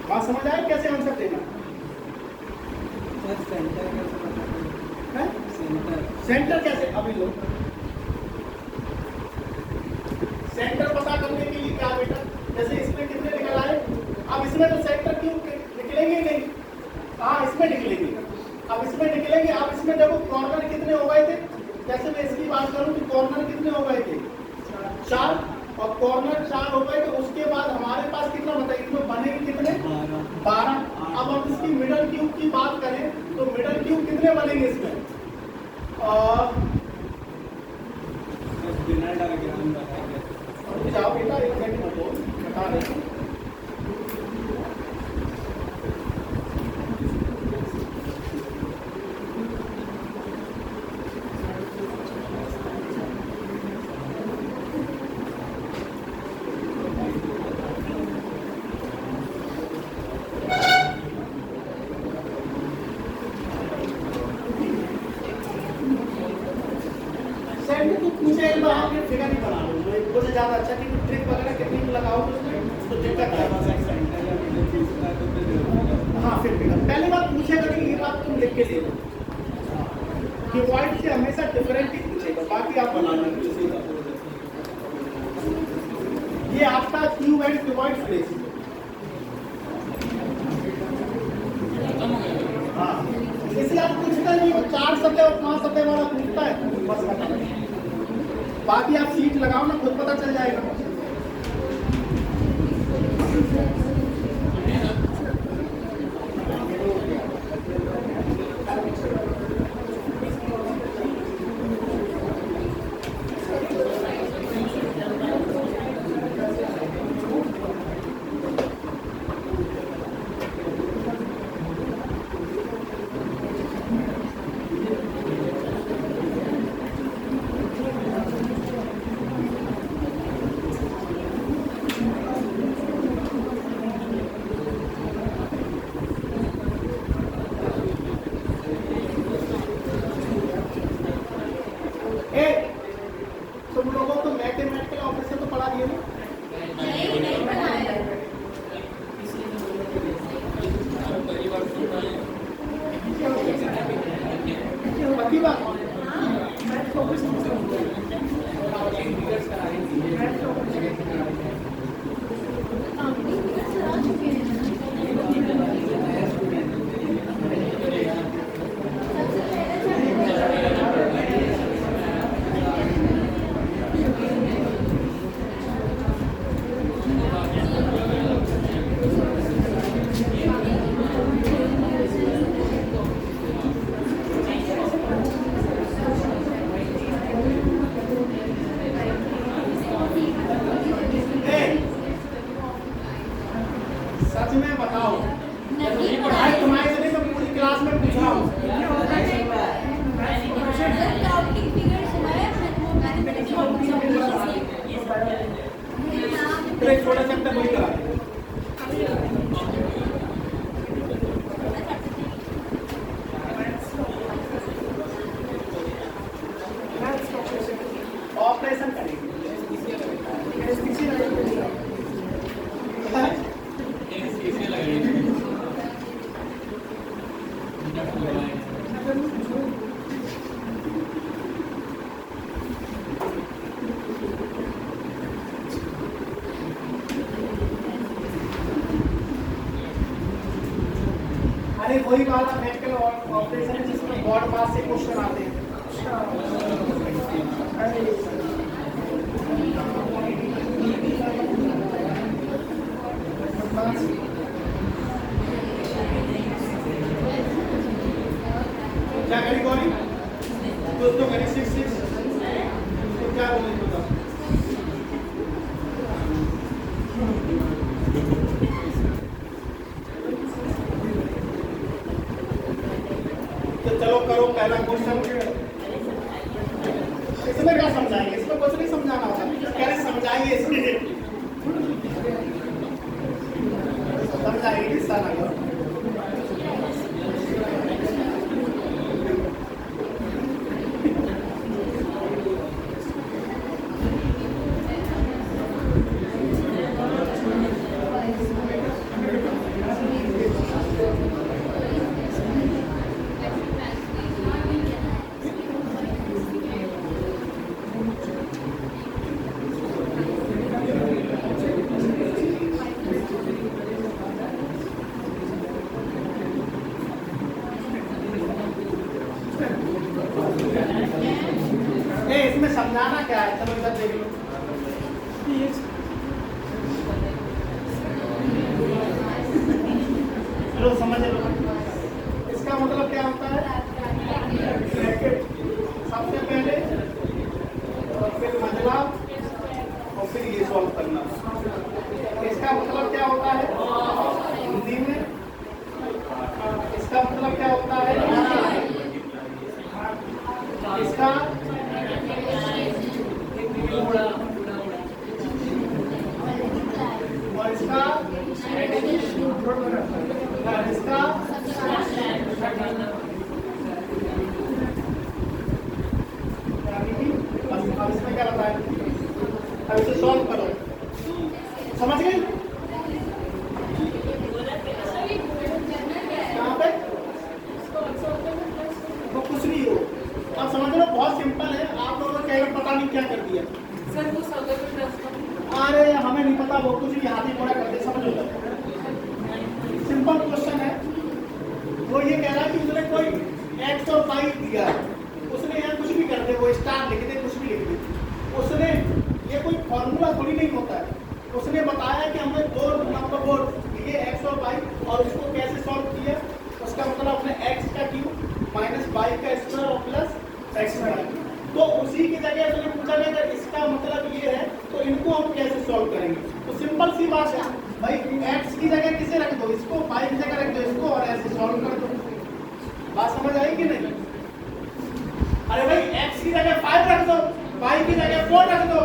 बात समझ आए कैसे आंसर देना? सेंटर कैसे? अभी लो, सेंटर पता करने के लिए क्या बेटा, जैसे इसमें कितने निकल आए, अब इसमें तो सेंटर क्यूब निकलेंगे नहीं, हाँ इसमें निकलेंगे। अब इसमें निकलेंगे, अब इसमें देखो कॉर्नर कितने हो गए थे, जैसे मैं इसकी बात करूं कि कॉर्नर कितने हो गए थे? 4। और कॉर्नर 4 हो गए, तो उसके बाद हमारे पास कितना बताइए, इसमें बनेंगे कितने? 12। अब हम इसकी मिडल क्यूब की बात करें तो मिडल क्यूब कितने बनेंगे इसमें? जाओ बेटा, एक सेकंड बता रहे हैं। फिगर नहीं बना लो, इससे ज्यादा अच्छा कि ट्रिक वगैरह कितनी लगाओ तो दिक्कत है। हाँ फिर फिगर पहली बात पूछेगा नहीं, ये बात तुम लिख के दे दो कि वाइट से हमेशा डिफरेंट ही पूछेगा, बाकी आप बना लो। ये आपका क्यूब एंड क्यूबॉइड स्पेस। हाँ इसलिए आप पूछता नहीं, 4 सतह और 5 सतह वाला पूछता है, बस खत्म। बाकी आप सीट लगाओ ना, खुद पता चल जाएगा। तुम लोगों को मैथमेटिकल ऑपरेशन तो पढ़ा दिए ना? नहीं पढ़ाया। पक्की बात। सच में बताओ, तुम्हारे से मैं पूरी क्लास में पूछ रहा हूँ। छोटा चैप्टर वही करा। ऑपरेशन करेंगे। अरे वही वाला मेडिकल ऑपरेशन है जिसमें बॉड मास से क्वेश्चन आते हैं। क्या करी गौरी दोस्तों करी 6 तो क्या बोले बताओ। तो चलो करो पहला क्वेश्चन। इसमें क्या समझाएंगे? इसमें कुछ नहीं समझाना होता, कह रहे समझाएंगे इसमें समझाएंगे किस्सा ना करो। इसमें समझाना क्या है? चलो इधर देख लो। चलो समझ लो इसका मतलब क्या होता है। ब्रैकेट सबसे पहले और फिर मजला और फिर ये सॉल्व करना। इसका मतलब क्या होता है हिंदी में? इसका मतलब क्या होता है? इसका और इसका अब इसमें क्या बताया? अब इसे सॉल्व करो। समझ गए? कहाँ पे वो कुछ नहीं हो। अब समझ लो बहुत सिंपल है। आप लोगों ने कहीं पता नहीं क्या कर दिया। सर वो सॉल्व अरे हमें नहीं पता, वो कुछ भी हाथी घोड़ा करते समझ लो। सिंपल क्वेश्चन है। वो ये कह रहा है कि उसने कोई एक्स और वाई दिया है, उसने यहाँ कुछ भी कर दे, वो स्टार लिख दे, कुछ भी लिख दे। उसने ये कोई फॉर्मूला थोड़ी नहीं होता है। उसने बताया कि हमने दो नंबर वो लिए एक्स और वाई और उसको कैसे सॉल्व किया। उसका मतलब अपने एक्स का क्यूब माइनस वाई का स्क्वायर और प्लस एक्स का क्यूब। तो उसी की जगह उसने पूछा कि अगर इसका मतलब ये है तो इनको हम कैसे सॉल्व करेंगे। तो सिंपल सी बात है भाई, x की जगह किसे रख दो, इसको, y की जगह रख दो इसको और ऐसे सॉल्व कर दो। बात समझ आई कि नहीं? अरे भाई x की जगह 5 रख दो, y की जगह 4 रख दो,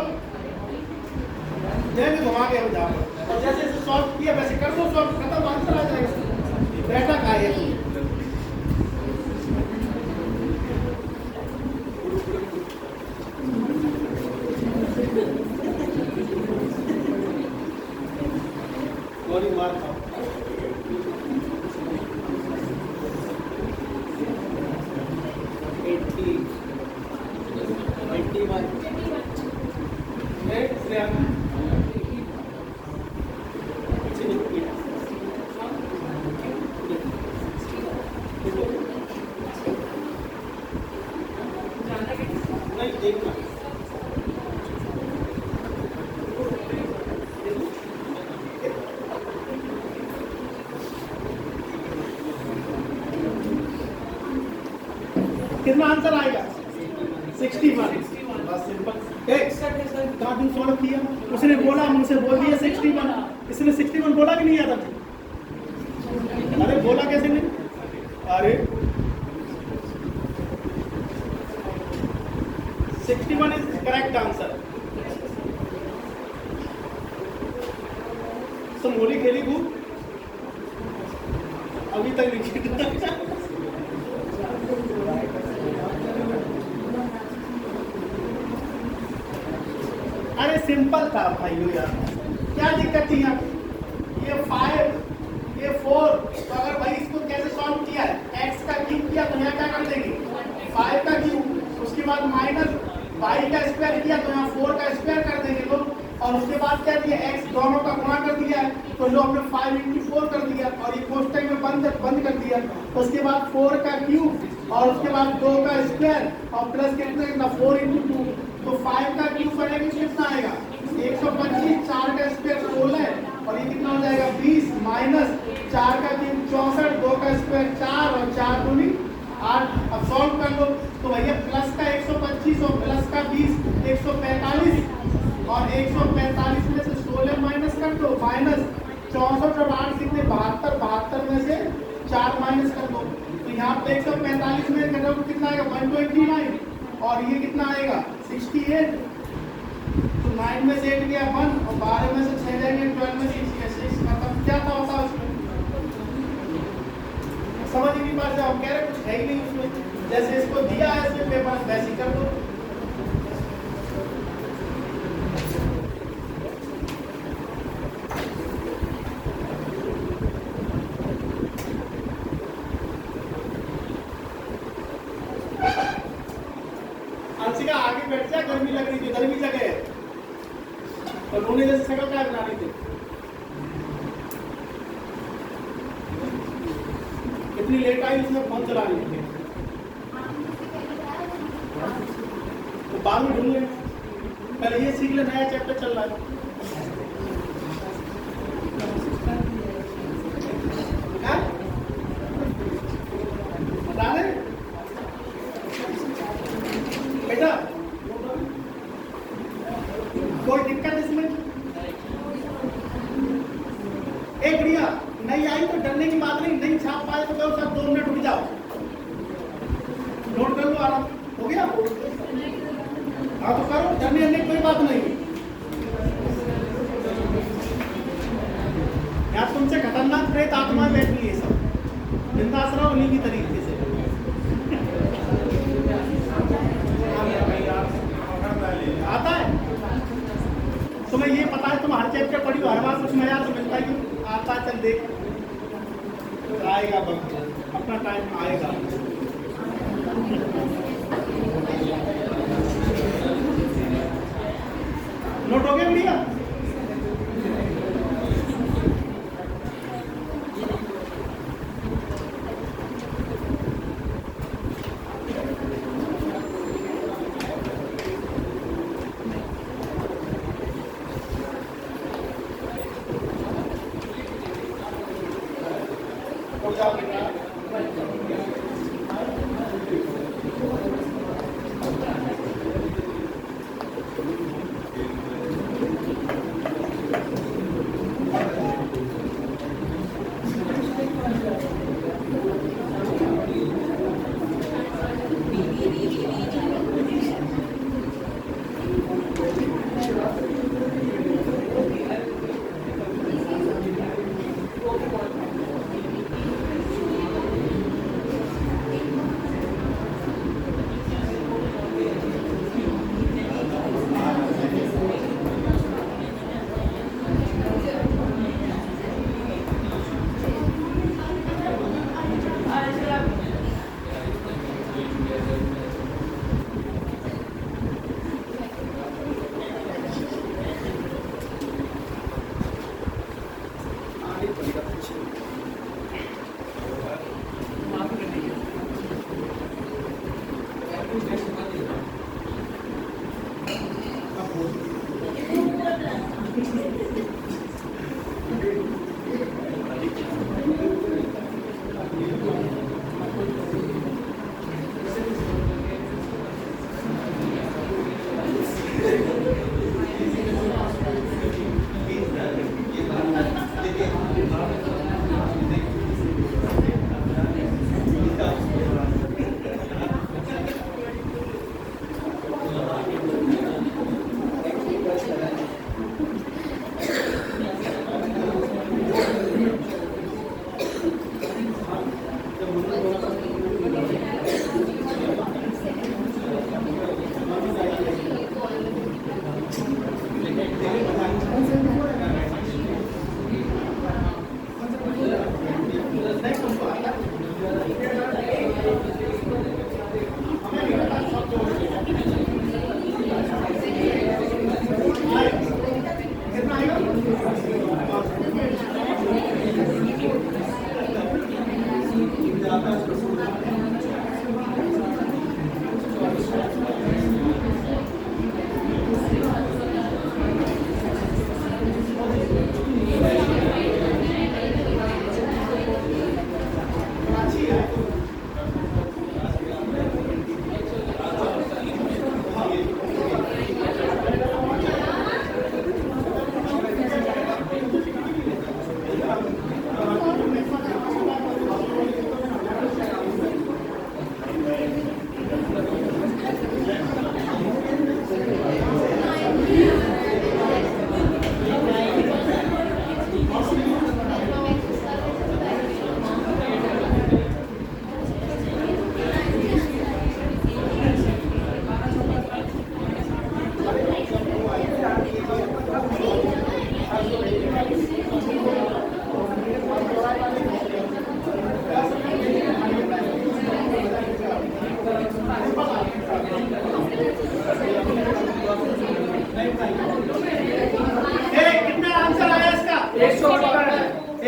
जैसे घुमा के हम जाओ और जैसे इसे सॉल्व किया वैसे कर दो, सॉल्व खत्म, आंसर आ जाएगा। बेटा का है तुम गोली मार खाओ। नहीं देखना कितना आंसर आएगा? 61। बस सिंपल। कहाँ तुम सॉल्व किया? उसने बोला, मुझसे बोल दिया 61। इसने 61 बोला कि नहीं आता? अरे बोला कैसे नहीं? अरे 61 इज करेक्ट आंसर। तुम होली खेली खूब? अभी तक नहीं खेला। अरे सिंपल था भाइयों यार, क्या दिक्कत थी यहाँ? ये 5 ये 4, तो अगर भाई इसको कैसे सॉल्व किया है, x का क्यूब किया तो यहाँ क्या कर देंगे 5 का क्यूब, उसके बाद माइनस y का स्क्वायर किया तो यहाँ 4 का स्क्वायर कर देंगे लोग, और उसके बाद क्या दिया x दोनों का गुणा कर दिया है तो लो हमने 5 into 4 कर दिया और ये कोष्टक में बंद कर दिया। तो उसके बाद 4 का क्यूब और उसके बाद 2 का स्क्वायर और प्लस कितना 4 into 2, तो 5 का क्यूब बनेगा कितना आएगा 125, 4 का स्क्वायर 16 और ये कितना हो जाएगा 20 माइनस 4 का क्यूब 64, 2 का स्क्वायर 4 और 4 दूनी 8। अब सॉल्व कर लो तो भैया प्लस का 125 और प्लस का 20 145 और 145 में से 16 माइनस कर दो माइनस 64 और 8 कितने 72, 72 में से 4 माइनस कर दो तो यहाँ पे 145 में करोगे कितना आएगा 129 और ये कितना आएगा 68। तो 9 में से 8 गया 1 और 12 में से 6 जाएंगे 12 में से 6 मतलब क्या था होता उसमें समझ ही नहीं पा रहे, हम कह रहे कुछ है ही नहीं उसमें, जैसे इसको दिया है इसमें पेपर वैसे ही कर दो। अंशिका आगे बैठ जा, गर्मी लग रही थी, गर्मी जगह है और रोने जैसे शक्ल क्या बना रही थी, कितनी लेट आई उसमें फोन चला रही थी, तो बाद में ढूंढ ले, पहले ये सीख ले नया चैप्टर चल रहा है। बता रहे बेटा कोई दिक्कत इसमें? एक बढ़िया नहीं आई तो डरने की बात नहीं छाप पाए तो कहो सर 2 मिनट रुक जाओ, नोट कर लो आराम हो गया। हाँ तो करो, डरने की कोई बात नहीं, यार तुमसे खतरनाक प्रेत आत्मा बैठी है सब, बिंदास रहो उन्हीं की तरीके से। आता है तुम्हें ये पता है, तुम हर चैप्टर पढ़ी हो, हर बार कुछ नया तो मिलता ही आता है, चल देख आएगा वक्त, अपना टाइम आएगा। नोट हो गया भैया?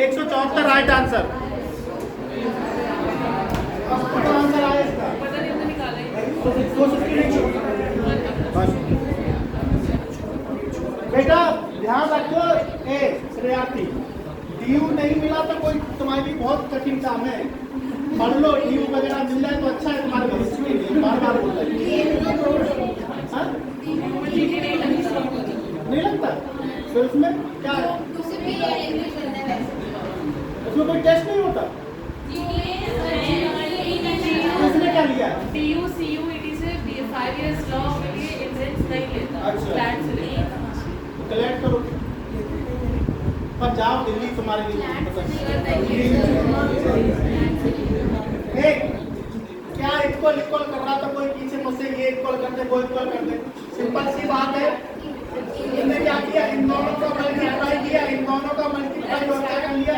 174 राइट आंसर। आंसर आया इसका। पता नहीं हमने निकाला ही। बेटा ध्यान रखो, ए श्रेयार्थी, ड्यू नहीं मिला तो कोई तुम्हारे लिए बहुत कठिन काम है। पढ़ लो, ड्यू वगैरह मिल जाए तो अच्छा है तुम्हारे भविष्य के लिए। बार बार बोल रहे हाँ? नहीं लगता फिर उसमें क्या है? उसमें कोई टेस्ट नहीं होता? उसने क्या लिया है? DU CUET से 5 years लॉ के लिए एंट्रेंस नहीं लेता। अच्छा। फ्लैट से लेता। कलेक्ट करो, पंजाब दिल्ली तुम्हारे लिए क्या इक्वल इक्वल कर रहा था कोई पीछे मुझसे, ये इक्वल कर दे वो इक्वल कर दे। सिंपल सी बात है, इनने क्या किया, इन दोनों का मल्टीप्लाई किया, इन दोनों का मल्टीप्लाई और क्या कर लिया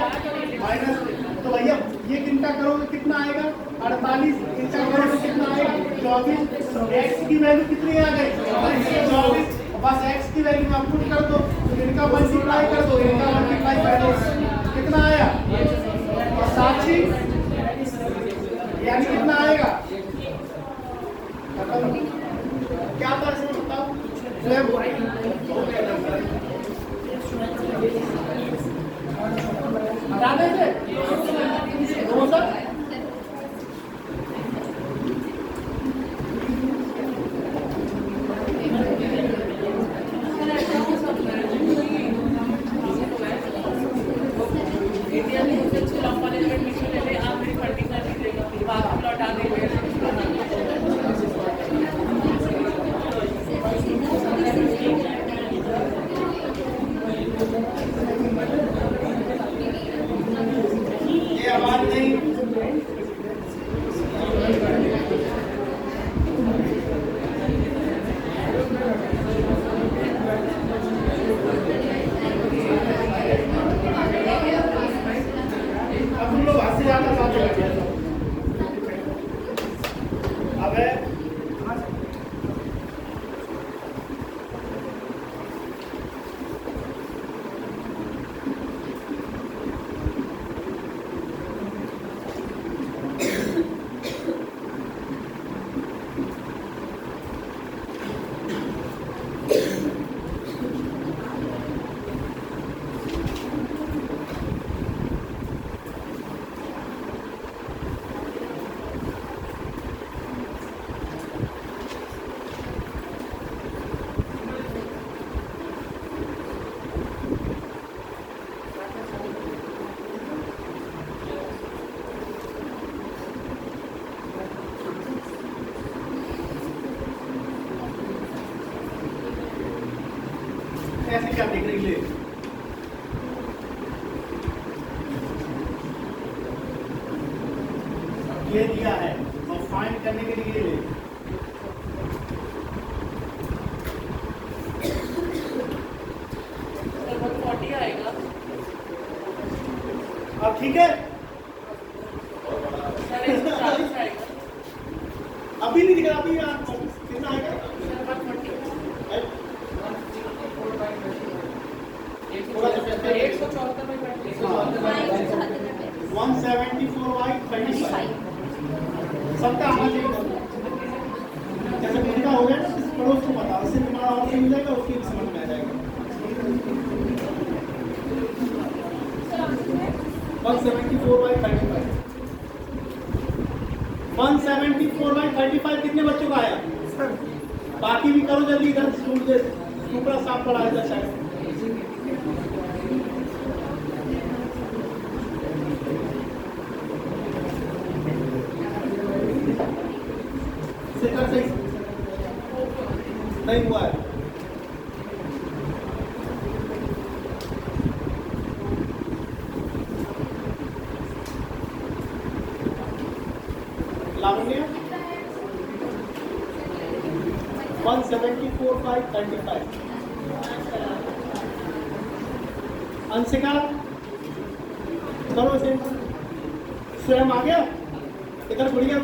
माइनस। तो भैया ये किनका करोगे कितना आएगा 48, इनका करोगे कितना आएगा 24। एक्स की वैल्यू कितनी आ गई 24। बस एक्स की वैल्यू आप पुट कर दो, इनका मल्टीप्लाई कर दो, इनका मल्टीप्लाई कर दो, कितना आया और साक्षी यानी कितना आएगा। क्या था इसमें बताओ। जाने थे सर। इंडिया में सबसे अच्छे लॉ कॉलेज में एडमिशन ले ले, आप मेरी फंडिंग कर दीजिएगा, बाद में लौटा देंगे। 140 आएगा। अब ठीक है, सर 140 आएगा। अभी नहीं दिख रहा, अभी कितना आएगा? 174/35 सबका आना चाहिए। जैसे मेरा हो गया ना, पड़ोस को बताओ, उससे तुम्हारा और मिल जाएगा, उसकी भी समझ में आ जाएगा। 174/35 174/35 कितने बच्चों का आया? बाकी भी करो जल्दी, इधर टुकड़ा साफ पड़ा है इधर शायद। नहीं हुआ है। लावण्य 174/35 अंशिका करो इसे। स्वयं आ गया इधर बढ़िया।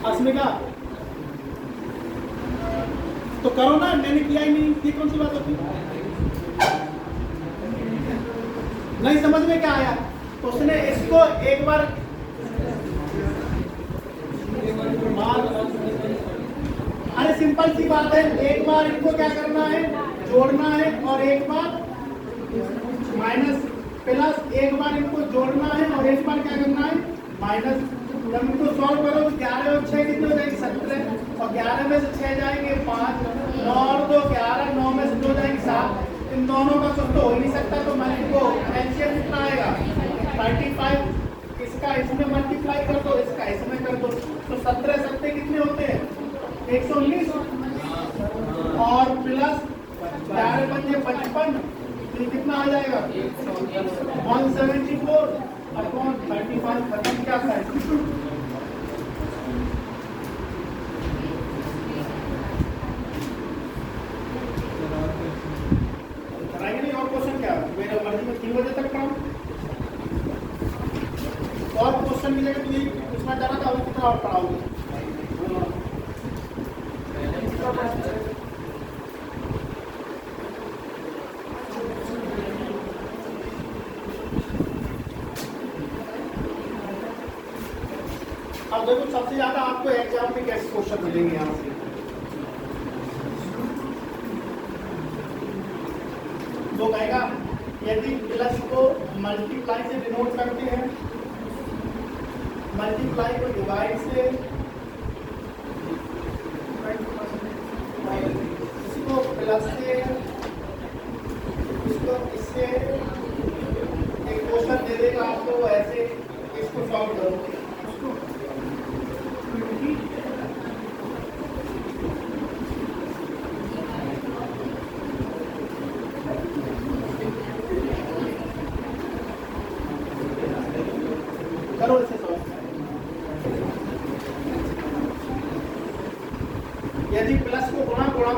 अस्मिका तो करो ना, मैंने किया ही नहीं, ये कौन सी बात होती है? नहीं समझ में क्या आया? तो उसने इसको एक बार अरे सिंपल सी बात है, एक बार इनको क्या करना है, जोड़ना है, और एक बार माइनस प्लस, एक बार इनको जोड़ना है और एक बार क्या करना है, माइनस। जब इनको सॉल्व करो तो 11 और 6 कितने हो जाएंगे, 17, और 11 में से 6 जाएंगे 5, 9 और 2 11, 9 में से 2 जाएंगे 7। इन दोनों का कुछ तो हो ही नहीं सकता, तो मैं इनको एलसीएम कितना आएगा 35, इसका इसमें मल्टीप्लाई कर दो, इसका इसमें कर दो, तो 17 7 कितने होते हैं 119, और प्लस 11 पंजे 55, तो कितना आ जाएगा 174 अपॉन 35, खत्म क्या था। कराएंगे नहीं और क्वेश्चन क्या, मेरे मर्जी में 3 बजे तक पढ़ाऊं, और क्वेश्चन मिलेगा तो यही पूछना चाह रहा था, अभी कितना और पढ़ाऊंगी। अब देखो सबसे ज्यादा आपको एग्जाम में कैसे क्वेश्चन मिलेंगे यहाँ से, तो कहेगा यदि प्लस को मल्टीप्लाई से डिनोट करते हैं, मल्टीप्लाई को डिवाइड से, इसको प्लस से, इसको इससे, एक क्वेश्चन दे देगा आपको ऐसे, इसको सॉल्व करो, करो इसे सॉल्व। यदि प्लस को गुणा गुणा